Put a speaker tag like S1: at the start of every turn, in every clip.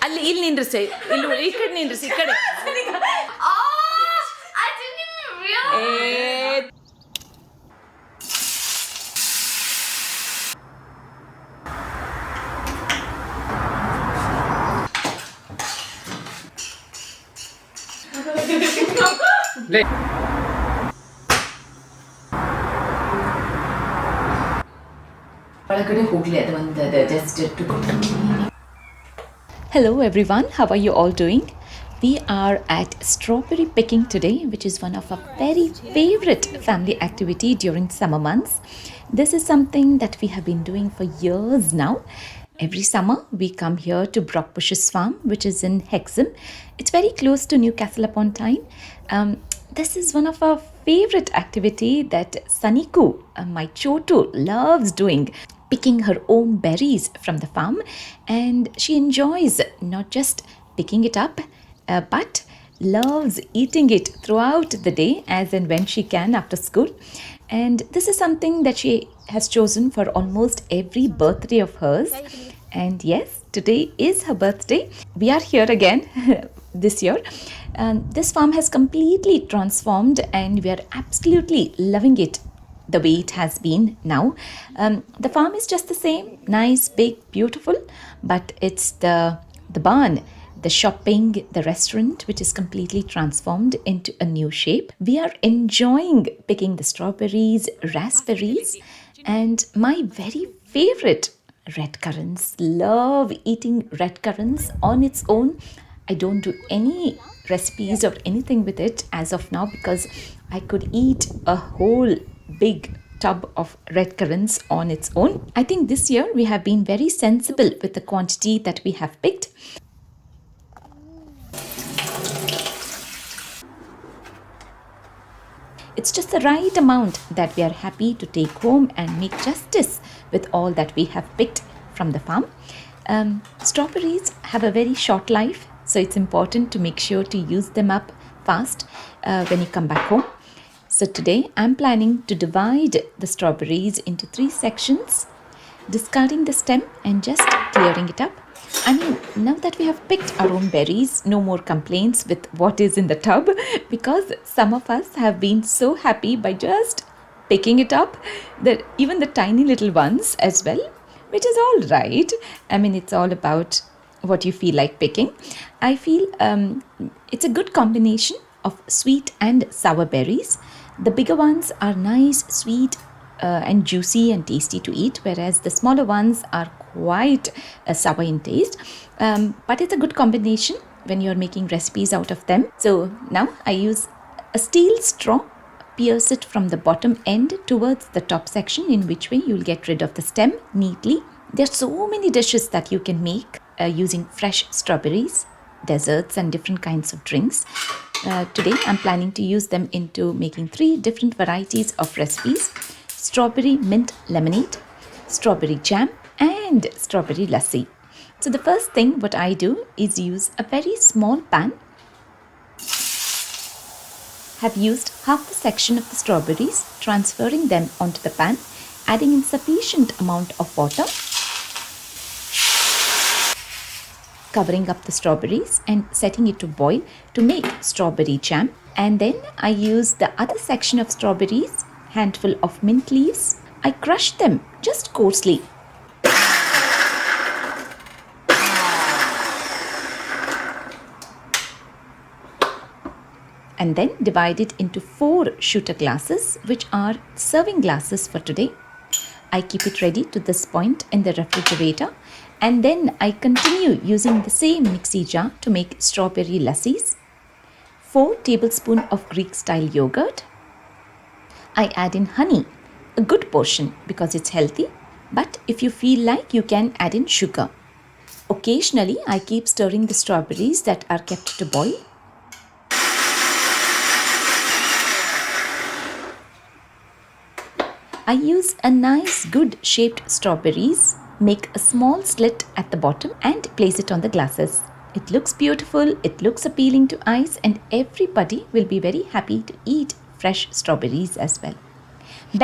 S1: ಅಲ್ಲಿ ಇಲ್ಲಿ ನಿಂದ್ರಿಸಿ, ಇಲ್ಲಿ ಈ ಕಡೆ ನಿಂದ್ರಿಸಿ, ಈ ಕಡೆ. ಒಳಗಡೆ ಹೋಗ್ಲಿ ಅದು ಒಂದು just Hello everyone, how are you all doing? We are at strawberry picking today, which is one of our very favorite family activity during summer months. This is something that we have been doing for years now. Every summer we come here to Brockbush's farm, which is in Hexham. It's very close to Newcastle upon Tyne. This is one of our favorite activity that Saniku, my chotu, loves doing. Picking her own berries from the farm, and she enjoys not just picking it up but loves eating it throughout the day as and when she can after school. And this is something that she has chosen for almost every birthday of hers. And yes, today is her birthday. We are here again this year. This farm has completely transformed and we are absolutely loving it the way it has been now. The farm is just the same, nice, big, beautiful, but it's the barn, the shopping, the restaurant, which is completely transformed into a new shape. We are enjoying picking the strawberries, raspberries, and my very favorite, red currants. Love eating red currants on its own. I don't do any recipes or anything with it as of now because I could eat a whole big tub of red currants on its own. I think this year we have been very sensible with the quantity that we have picked. It's just the right amount that we are happy to take home and make justice with all that we have picked from the farm. Strawberries have a very short life, so it's important to make sure to use them up fast when you come back home. So today I'm planning to divide the strawberries into 3 sections, discarding the stem and just clearing it up. I mean, now that we have picked our own berries, no more complaints with what is in the tub, because some of us have been so happy by just picking it up, that even the tiny little ones as well, which is all right. I mean, it's all about what you feel like picking. I feel it's a good combination of sweet and sour berries. The bigger ones are nice, sweet and juicy and tasty to eat, whereas the smaller ones are quite sour in taste. But it's a good combination when you're making recipes out of them. So now I use a steel straw, pierce it from the bottom end towards the top section, in which way you'll get rid of the stem neatly. There are so many dishes that you can make using fresh strawberries, desserts and different kinds of drinks. Today I'm planning to use them into making 3 different varieties of recipes: strawberry mint lemonade, strawberry jam and strawberry lassi. So the first thing what I do is use a very small pan. Have used half the section of the strawberries, transferring them onto the pan, adding in sufficient amount of water, covering up the strawberries and setting it to boil to make strawberry jam. And then I use the other section of strawberries, handful of mint leaves. I crush them just coarsely. And then divide it into 4 shooter glasses, which are serving glasses for today. I keep it ready to this point in the refrigerator, and then I continue using the same mixie jar to make strawberry lassis. 4 tablespoons of Greek style yogurt. I add in honey, a good portion because it's healthy, but if you feel like, you can add in sugar. Occasionally I keep stirring the strawberries that are kept to boil. I use a nice good shaped strawberries, make a small slit at the bottom and place it on the glasses. It looks beautiful, it looks appealing to eyes, and everybody will be very happy to eat fresh strawberries as well.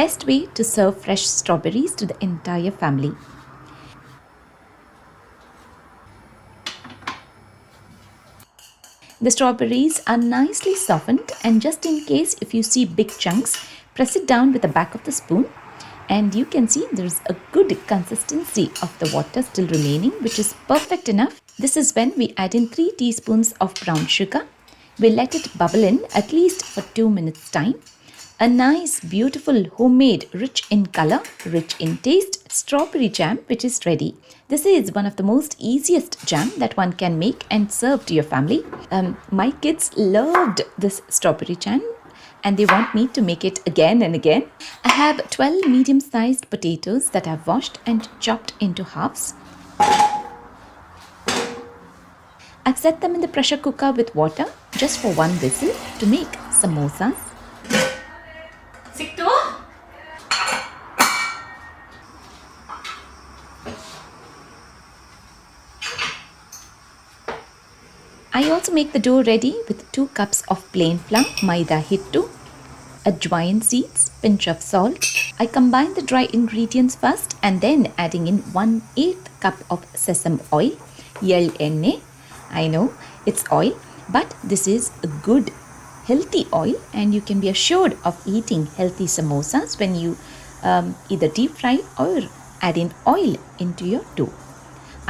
S1: Best way to serve fresh strawberries to the entire family. The strawberries are nicely softened, and just in case if you see big chunks, press it down with the back of the spoon and you can see there's a good consistency of the water still remaining, which is perfect enough. This is when we add in 3 teaspoons of brown sugar. We let it bubble in at least for 2 minutes time. A nice, beautiful, homemade, rich in color, rich in taste strawberry jam which is ready. This is one of the most easiest jam that one can make and serve to your family. My kids loved this strawberry jam and they want me to make it again and again. I have 12 medium-sized potatoes that I've washed and chopped into halves. I've set them in the pressure cooker with water just for 1 whistle to make samosas. I also make the dough ready with 2 cups of plain flour, maida hittu, ajwain seeds, pinch of salt. I combine the dry ingredients first and then adding in 1/8 cup of sesame oil, yel enne. I know it's oil, but this is a good healthy oil and you can be assured of eating healthy samosas when you either deep fry or add in oil into your dough.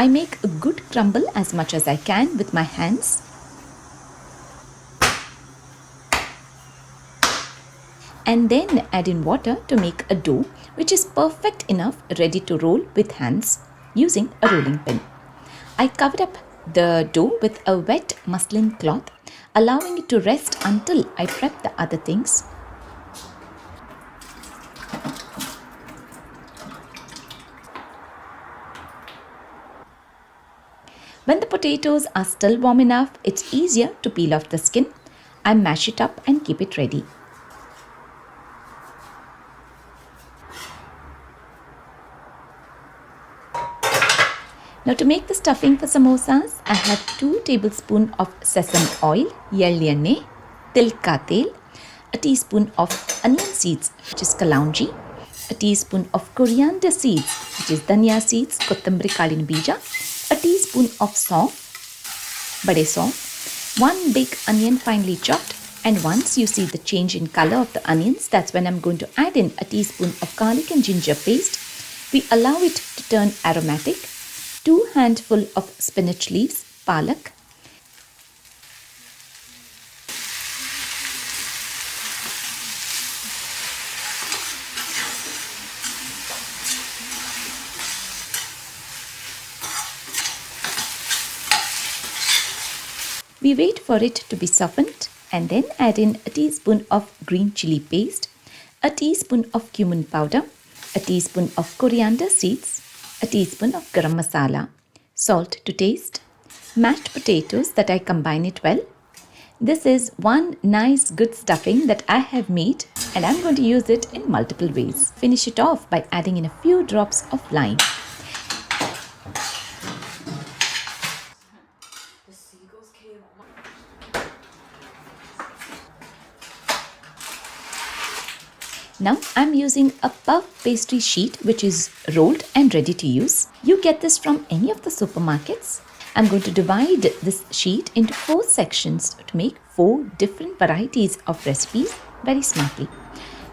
S1: I make a good crumble as much as I can with my hands. And then add in water to make a dough which is perfect enough ready to roll with hands using a rolling pin. I covered up the dough with a wet muslin cloth, allowing it to rest until I prep the other things. When the potatoes are still warm enough, it's easier to peel off the skin. I mash it up and keep it ready. Now to make the stuffing for samosas, I have 2 tablespoons of sesame oil, yellene, tilka tel, a teaspoon of onion seeds, which is kalaunji, a teaspoon of coriander seeds, which is dhania seeds, kottambari kalin bija, a teaspoon of sauf, bade sauf, 1 big onion finely chopped, and once you see the change in color of the onions, that's when I'm going to add in a teaspoon of garlic and ginger paste. We allow it to turn aromatic. 2 handfuls of spinach leaves, palak. We wait for it to be softened and then add in a teaspoon of green chili paste, a teaspoon of cumin powder, a teaspoon of coriander seeds, a teaspoon of garam masala, salt to taste, mashed potatoes that I combine it well. This is one nice good stuffing that I have made and I'm going to use it in multiple ways. Finish it off by adding in a few drops of lime. Now I'm using a puff pastry sheet which is rolled and ready to use. You get this from any of the supermarkets. I'm going to divide this sheet into 4 sections to make 4 different varieties of recipes very smartly.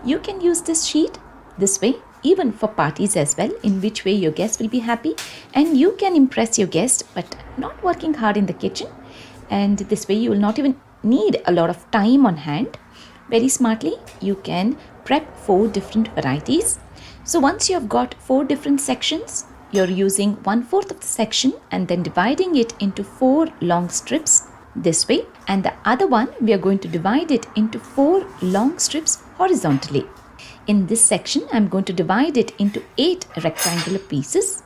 S1: You can use this sheet this way even for parties as well, in which way your guests will be happy and you can impress your guest but not working hard in the kitchen, and this way you will not even need a lot of time on hand. Very smartly you can prep 4 different varieties. So once you have got 4 different sections, you're using 1/4 of the section and then dividing it into 4 long strips this way, and the other one we are going to divide it into 4 long strips horizontally. In this section I'm going to divide it into 8 rectangular pieces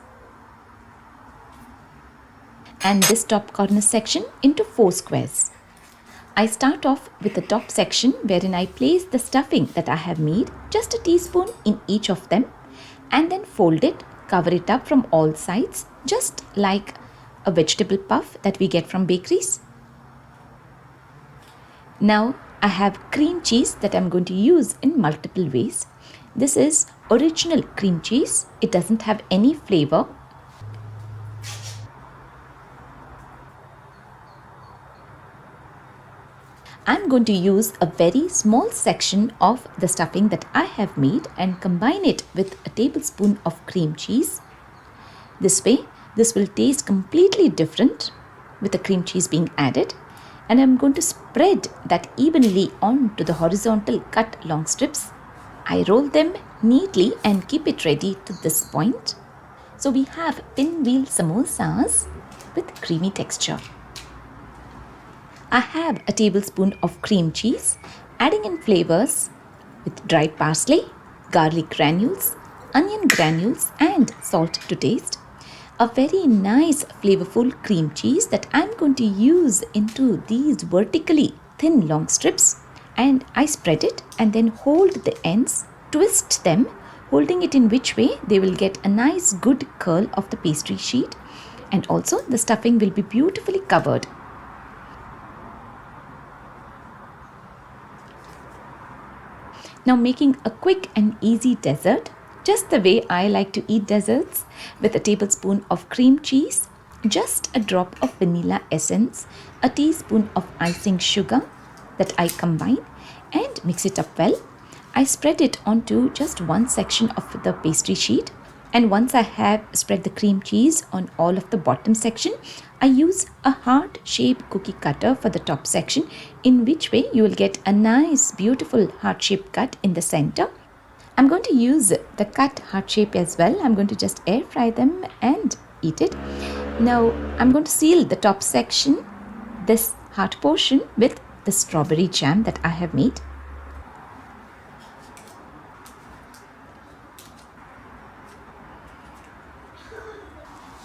S1: and this top corner section into 4 squares. I start off with the top section wherein I place the stuffing that I have made, just a teaspoon in each of them, and then fold it, cover it up from all sides, just like a vegetable puff that we get from bakeries. Now I have cream cheese that I'm going to use in multiple ways. This is original cream cheese. It doesn't have any flavor. I'm going to use a very small section of the stuffing that I have made and combine it with a tablespoon of cream cheese. This way, this will taste completely different with the cream cheese being added. And I'm going to spread that evenly onto the horizontal cut long strips. I roll them neatly and keep it ready to this point. So we have pinwheel samosas with creamy texture. I have a tablespoon of cream cheese, adding in flavors with dried parsley, garlic granules, onion granules and salt to taste. A very nice flavorful cream cheese that I'm going to use into these vertically thin long strips, and I spread it and then hold the ends, twist them, holding it in which way they will get a nice good curl of the pastry sheet, and also the stuffing will be beautifully covered. Now making a quick and easy dessert, just the way I like to eat desserts, with a tablespoon of cream cheese, just a drop of vanilla essence, a teaspoon of icing sugar that I combine and mix it up well. I spread it onto just one section of the pastry sheet, and once I have spread the cream cheese on all of the bottom section, I use a heart-shaped cookie cutter for the top section, in which way you will get a nice beautiful heart-shaped cut in the center. I'm going to use the cut heart shape as well. I'm going to just air fry them and eat it. Now I'm going to seal the top section, this heart portion, with the strawberry jam that I have made.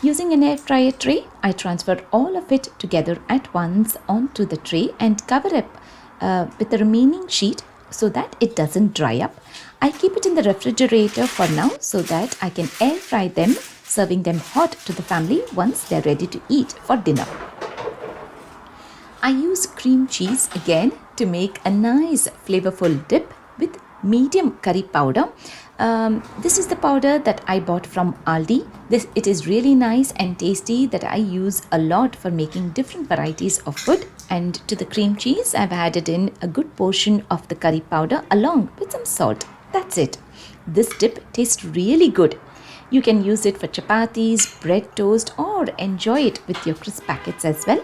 S1: Using an air fryer tray, I transfer all of it together at once onto the tray and cover up with the remaining sheet so that it doesn't dry up. I keep it in the refrigerator for now so that I can air fry them, serving them hot to the family once they're ready to eat for dinner. I use cream cheese again to make a nice flavorful dip with medium curry powder. This is the powder that I bought from Aldi. It is really nice and tasty that I use a lot for making different varieties of food. And to the cream cheese, I've added in a good portion of the curry powder along with some salt. That's it. This dip tastes really good. You can use it for chapatis, bread toast, or enjoy it with your crisp packets as well.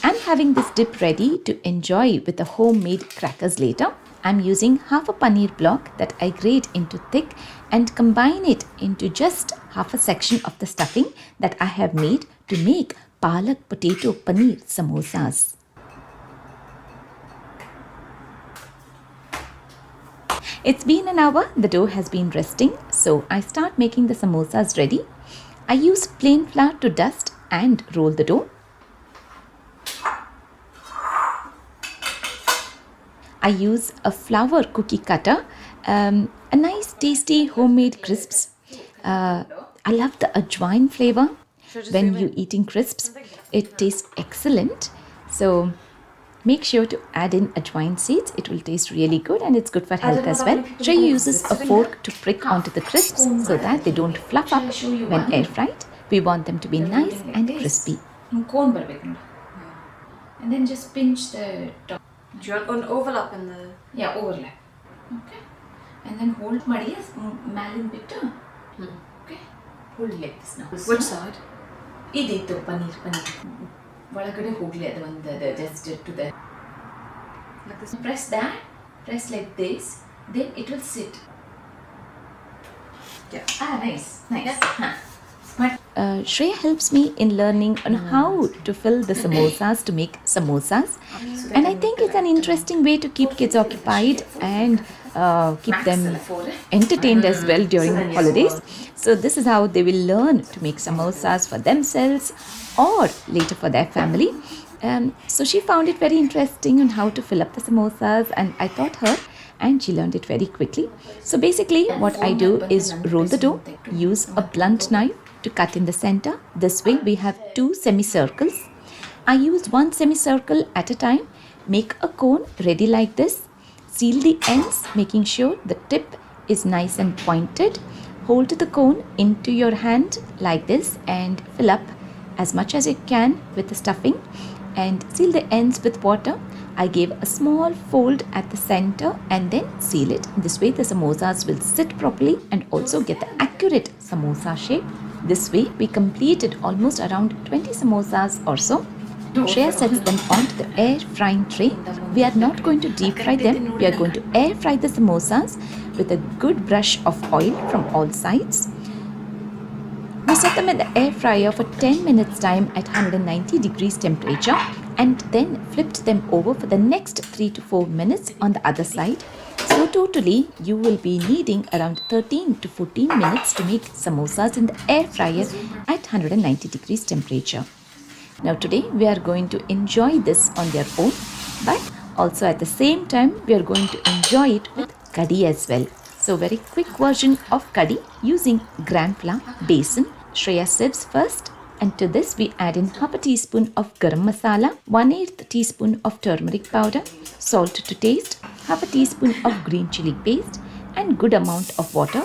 S1: I'm having this dip ready to enjoy with the homemade crackers later. I'm using half a paneer block that I grate into thick and combine it into just half a section of the stuffing that I have made to make Palak potato paneer samosas. It's been an hour, the dough has been resting, so I start making the samosas ready. I use plain flour to dust and roll the dough. I use a flour cookie cutter, a nice tasty homemade crisps. I love the ajwain flavor. When you're eating crisps, it tastes excellent. So make sure to add in ajwain seeds. It will taste really good and it's good for health as well. Trey uses a fork to prick onto the crisps so that they don't fluff up when air fried. We want them to be nice and crispy.
S2: And then just pinch the top.
S3: Do you want an overlap in the...
S2: Yeah, overlap. Okay. And then hold Maria's malin bitter. Okay. Hold it like this now.
S3: Which side?
S2: Idittu paneer. ಒಳಗಡೆ ಹೋಗಲಿ ಅದು ಒಂದು just to the like this. Press like this, then it will sit.
S3: Yeah.
S2: Nice.
S3: Yes.
S1: Shreya helps me in learning on how to fill the samosas to make samosas, and I think it's an interesting way to keep kids occupied and keep them entertained as well during the holidays. So this is how they will learn to make samosas for themselves or later for their family. So she found it very interesting on how to fill up the samosas, and I taught her and she learned it very quickly. So basically what I do is roll the dough, use a blunt knife to cut in the center. This way we have 2 semicircles. I use 1 semicircle at a time. Make a cone ready like this. Seal the ends, making sure the tip is nice and pointed. Hold the cone into your hand like this and fill up as much as you can with the stuffing and seal the ends with water. I gave a small fold at the center and then seal it. This way the samosas will sit properly and also get the accurate samosa shape. This way we completed almost around 20 samosas or so. Shreya sets them onto the air frying tray. We are not going to deep fry them. We are going to air fry the samosas with a good brush of oil from all sides. We set them in the air fryer for 10 minutes time at 190 degrees temperature and then flipped them over for the next 3 to 4 minutes on the other side. So totally you will be needing around 13 to 14 minutes to make samosas in the air fryer at 190 degrees temperature. Now today we are going to enjoy this on their own, but also at the same time we are going to enjoy it with Kadi as well. So very quick version of Kadi using gram flour, besan. Shreya sips first, and to this we add in half a teaspoon of garam masala, 1/8 teaspoon of turmeric powder, salt to taste, half a teaspoon of green chili paste and good amount of water.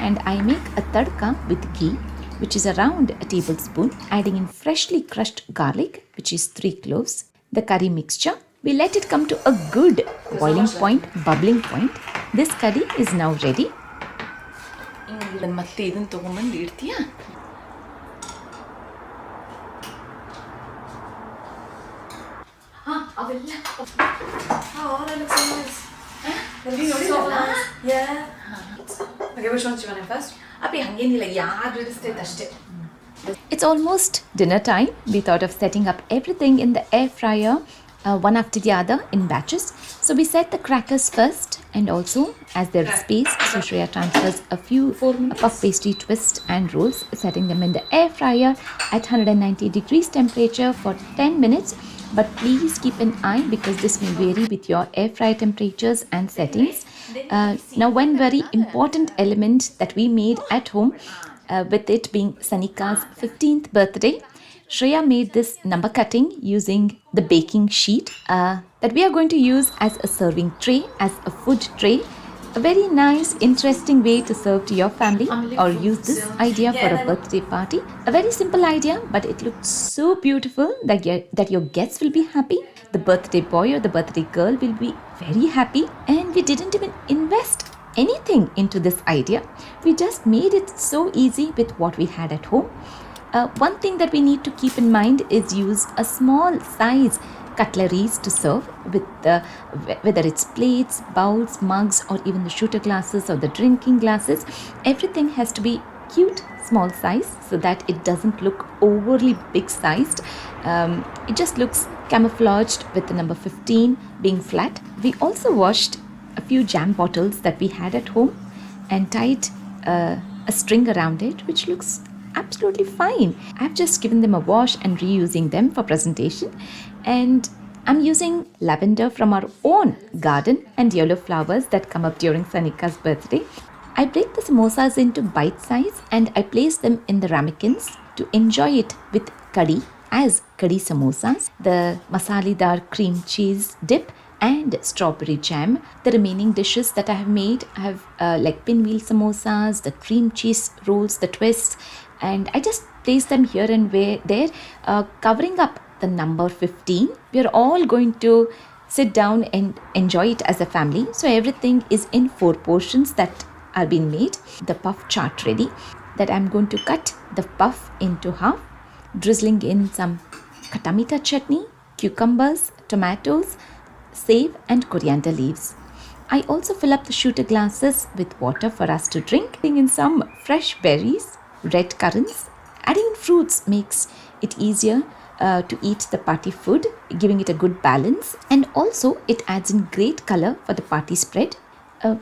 S1: And I make a tadka with ghee, which is around a tablespoon, adding in freshly crushed garlic, which is 3 cloves, the curry mixture. We let it come to a good boiling point, bubbling point. This curry is now ready.
S2: ಮತ್ತೆ ಇದನ್ನ ತಗೊಂಡ್ಬಂದು ಇಡ್ತೀಯಾ? ಅವೆಲ್ಲ
S3: Oh, that looks so nice.
S2: so
S3: nice. Yeah. Okay, which ones do you want in first?
S2: ಅಪ್ಪಿ ಹಂಗೇನಿಲ್ಲ, ಯಾರು ಇಡಿಸ್ತೈತೆ ಅಷ್ಟೇ.
S1: It's almost dinner time. We thought of setting up everything in the air fryer, one after the other in batches. So we set the crackers first, and also as there is space, so Shreya transfers a few puff pastry twists and rolls, setting them in the air fryer at 190 degrees temperature for 10 minutes. But please keep an eye because this may vary with your air fryer temperatures and settings. Now one very important element that we made at home, with it being Sanika's 15th birthday, Shreya made this number cutting using the baking sheet that we are going to use as a serving tray, as a food tray. A very nice, interesting way to serve to your family or use this idea for a birthday party. A very simple idea, but it looked so beautiful that your guests will be happy. The birthday boy or the birthday girl will be very happy. And we didn't even invest anything into this idea. We just made it so easy with what we had at home. One thing that we need to keep in mind is use a small size cutleries to serve with whether it's plates, bowls, mugs or even the shooter glasses or the drinking glasses. Everything has to be cute small size so that it doesn't look overly big sized. It just looks camouflaged with the number 15 being flat. We also washed a few jam bottles that we had at home and tied a string around it, which looks absolutely fine. I've just given them a wash and reusing them for presentation, and I'm using lavender from our own garden and yellow flowers that come up during Sanika's birthday. I break the samosas into bite size and I place them in the ramekins to enjoy it with Kadi as Kadi samosas, the masalidar cream cheese dip and strawberry jam. The remaining dishes that I have made, I have like pinwheel samosas, the cream cheese rolls, the twists, and I just place them here and there, covering up the number 15. We are all going to sit down and enjoy it as a family. So everything is in 4 portions that are being made. The puff chart ready, that I'm going to cut the puff into half, drizzling in some katamita chutney, cucumbers, tomatoes, save and coriander leaves. I also fill up the shooter glasses with water for us to drink, adding in some fresh berries, red currants. Adding in fruits makes it easier to eat the party food, giving it a good balance, and also it adds in great color for the party spread.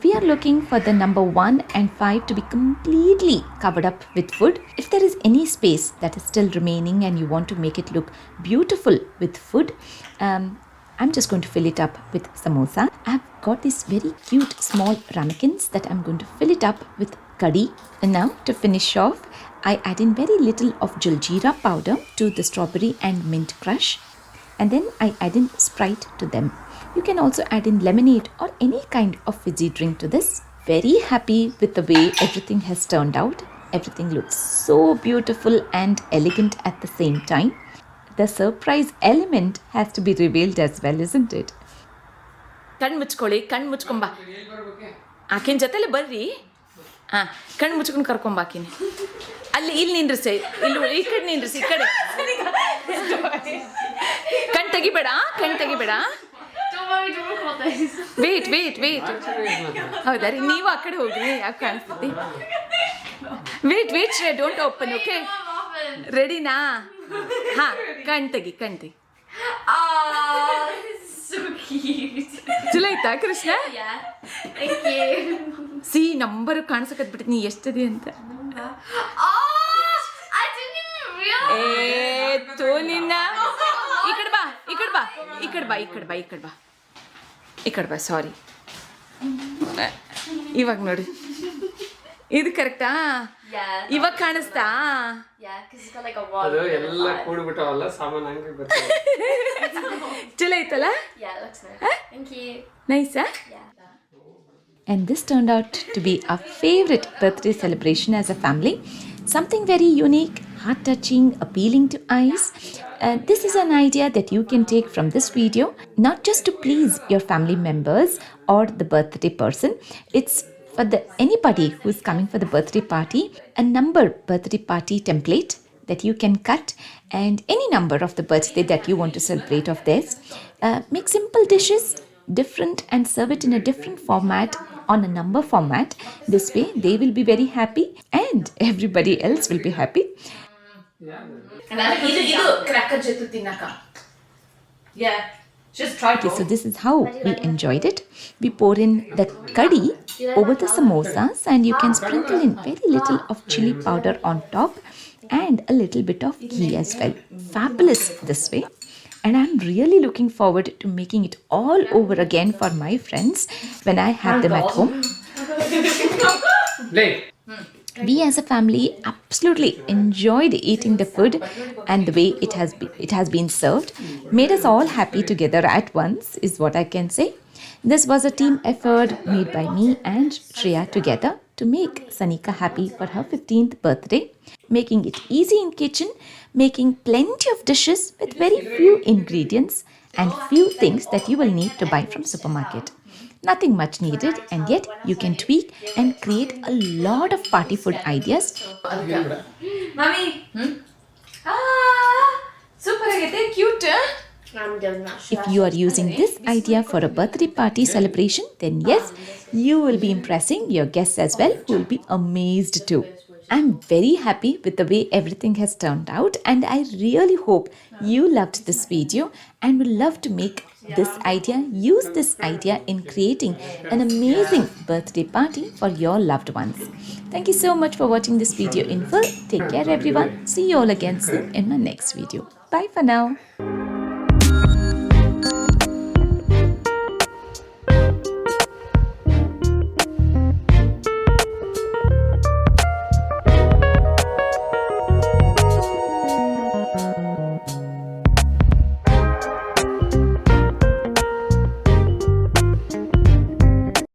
S1: We are looking for the number 1 and 5 to be completely covered up with food. If there is any space that is still remaining and you want to make it look beautiful with food, I'm just going to fill it up with samosa. I've got these very cute small ramekins that I'm going to fill it up with Kadi. And now to finish off, I add in very little of jaljeera powder to the strawberry and mint crush, and then I add in Sprite to them. You can also add in lemonade or any kind of fizzy drink to this very happy with the way everything has turned out. Everything looks so beautiful and elegant at the same time. The surprise element has to be revealed as well, isn't it?
S2: ಕಣ್ಣು ಮುಚ್ಕೊಳ್ಳಿ, ಕಣ್ಣು ಮುಚ್ಕೊಂಬ. ಆಕಿನ ಜೊತೆಲೆ ಬರ್ರಿ. ಹಾಂ, ಕಣ್ಣು ಮುಚ್ಕೊಂಡು ಕರ್ಕೊಂಬಾಕಿನಿ. ಅಲ್ಲಿ ಇಲ್ಲಿ ನಿಂದ್ರಿಸಿ, ಇಲ್ಲಿ ಈ ಕಡೆ ನಿಂದ್ರಿಸಿ, ಈ ಕಡೆ. ಕಣ್ಣು ತೆಗಿಬೇಡ, ಕಣ್ಣು ತೆಗಿಬೇಡ. ವೇಟ್. ಹೌದಾ ರೀ, ನೀವು ಆ ಕಡೆ ಹೋಗ್ರಿ, ಯಾಕೆ ಕಾಣಿಸ್ತೀವಿ. Wait Shreya, don't open, okay? ರೆಡಿನಾ? ಹಾಂ, ಕಣ್ಣು ತೆಗಿ.
S3: So cute.
S2: ಚಲೋ ಆಯ್ತಾ ಕೃಷ್ಣ?
S3: Yeah. Thank you.
S2: ಸಿ ನಂಬರ್ ಕಾಣಿಸಕತ್ಬಿಟ್ಟು ನೀ ಎಷ್ಟದಿ ಅಂತ.
S3: I didn't even realize.
S2: ನಿನ್ನ ಈ ಕಡೆ ಬಾ ಸಾರಿ. ಇವಾಗ ನೋಡಿ, ಇದು ಕರೆಕ್ಟಾ? ಇವಾಗ ಕಾಣಿಸ್ತಾ?
S3: Yeah, because it's got like a wall.
S4: ಅದು ಎಲ್ಲ ಕೂಡ್ಬಿಟ್ಟವಲ್ಲ ಸಾಮಾನು ಹಂಗೆ ಬರ್ತದೆ.
S2: ಚಲೋ ಐತಲ್ಲ?
S3: Yeah, it looks nice. Thank you.
S2: ನೈಸಾ?
S3: Yeah.
S1: And this turned out to be our favorite birthday celebration as a family. Something very unique, heart-touching, appealing to eyes. This is an idea that you can take from this video, not just to please your family members or the birthday person. It's for anybody who is coming for the birthday party, a number birthday party template that you can cut, and any number of the birthday that you want to celebrate of theirs. Make simple dishes, different, and serve it in a different format, on a number format. This way they will be very happy and everybody else will be happy.
S2: ಇದು cracker ಜೊತೆ ತಿನ್ನಕ. Yeah, just try to.
S1: Okay, so this is how we enjoyed it. We pour in the Kadi over the samosas, and you can sprinkle in very little of chili powder on top and a little bit of ghee as well. Fabulous this way. And I'm really looking forward to making it all over again for my friends when I have them at home. We as a family absolutely enjoyed eating the food, and the way it has been served made us all happy together at once, is what I can say. This was a team effort made by me and Shreya together to make Sanika happy for her 15th birthday, making it easy in kitchen, making plenty of dishes with very few ingredients and few things that you will need to buy from supermarket. Nothing much needed, and yet you can tweak and create a lot of party food ideas.
S2: Mommy. Super agate, cute.
S3: I'm just not sure.
S1: If you are using this idea for a birthday party celebration, then yes, you will be impressing your guests as well, who will be amazed too. I'm very happy with the way everything has turned out, and I really hope you loved this video and will love to use this idea in creating an amazing birthday party for your loved ones. Thank you so much for watching this video in full. Take care everyone. See you all again soon in my next video. Bye for now.